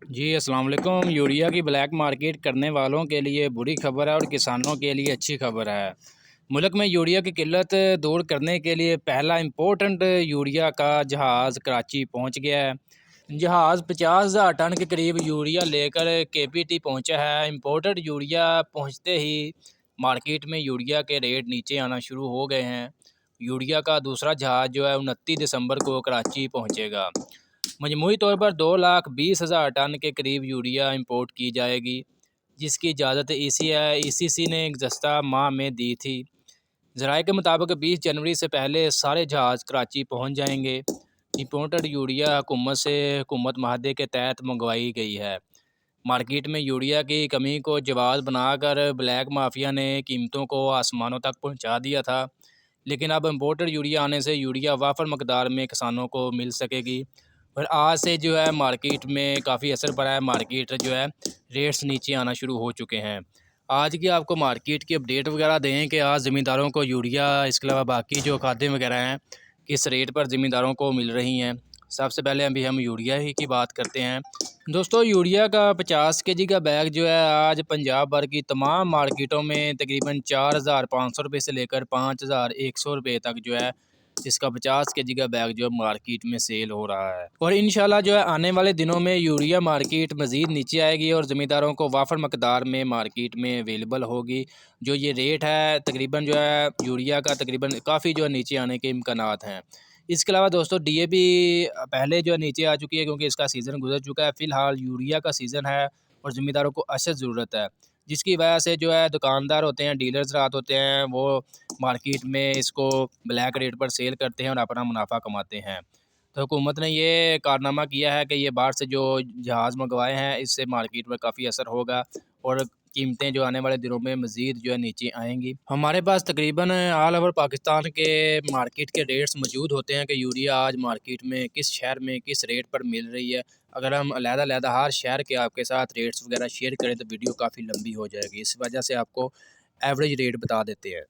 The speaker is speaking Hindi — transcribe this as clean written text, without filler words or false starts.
जी अस्सलाम वालेकुम। यूरिया की ब्लैक मार्केट करने वालों के लिए बुरी खबर है और किसानों के लिए अच्छी खबर है। मुल्क में यूरिया की किल्लत दूर करने के लिए पहला इम्पोर्टेंट यूरिया का जहाज़ कराची पहुंच गया है। जहाज़ 50,000 टन के करीब यूरिया लेकर केपीटी पहुंचा है। इम्पोर्टेड यूरिया पहुंचते ही मार्केट में यूरिया के रेट नीचे आना शुरू हो गए हैं। यूरिया का दूसरा जहाज़ जो है 29 दिसंबर को कराची पहुँचेगा। मजमूई तौर पर 2,20,000 टन के करीब यूरिया इंपोर्ट की जाएगी, जिसकी इजाज़त ईसीसी ने गुज़श्ता माह में दी थी। ज़राए के मुताबिक 20 जनवरी से पहले सारे जहाज़ कराची पहुंच जाएंगे। इंपोर्टेड यूरिया हुकूमत माहदे के तहत मंगवाई गई है। मार्केट में यूरिया की कमी को जवाब बनाकर ब्लैक माफिया ने कीमतों को आसमानों तक पहुंचा दिया था, लेकिन अब इम्पोर्टेड यूरिया आने से यूरिया वाफर मकदार में किसानों को मिल सकेगी। और आज से जो है मार्केट में काफ़ी असर पड़ा है। मार्केट जो है रेट्स नीचे आना शुरू हो चुके हैं। आज की आपको मार्केट की अपडेट वगैरह दें कि आज ज़मींदारों को यूरिया, इसके अलावा बाकी जो खादें वगैरह हैं किस रेट पर ज़मींदारों को मिल रही हैं। सबसे पहले अभी हम यूरिया ही की बात करते हैं। दोस्तों, यूरिया का 50 केजी का बैग जो है आज पंजाब भर की तमाम मार्केटों में तकरीबन 4,500 रुपये से लेकर 5,100 रुपये तक जो है इसका 50 केजी का बैग जो है मार्केट में सेल हो रहा है। और इंशाल्लाह जो है आने वाले दिनों में यूरिया मार्केट मज़ीद नीचे आएगी और ज़मींदारों को वाफर मकदार में मार्केट में अवेलेबल होगी। जो ये रेट है तकरीबन जो है यूरिया का तकरीबन काफ़ी जो है नीचे आने के इम्कानात हैं। इसके अलावा दोस्तों डीएपी पहले जो है नीचे आ चुकी है, क्योंकि इसका सीज़न गुजर चुका है। फ़िलहाल यूरिया का सीज़न है और ज़मींदारों को अशद ज़रूरत है, जिसकी वजह से जो है दुकानदार होते हैं, डीलर्स रात होते हैं, वो मार्केट में इसको ब्लैक रेट पर सेल करते हैं और अपना मुनाफा कमाते हैं। तो हुकूमत ने ये कारनामा किया है कि ये बाहर से जो जहाज़ मंगवाए हैं इससे मार्केट में काफ़ी असर होगा और कीमतें जो आने वाले दिनों में मज़ीद जो है नीचे आएंगी। हमारे पास तकरीबन ऑल ओवर पाकिस्तान के मार्केट के रेट्स मौजूद होते हैं कि यूरिया आज मार्केट में किस शहर में किस रेट पर मिल रही है। अगर हम अलग-अलग हर शहर के आपके साथ रेट्स वगैरह शेयर करें तो वीडियो काफ़ी लंबी हो जाएगी। इस वजह से आपको एवरेज रेट बता देते हैं।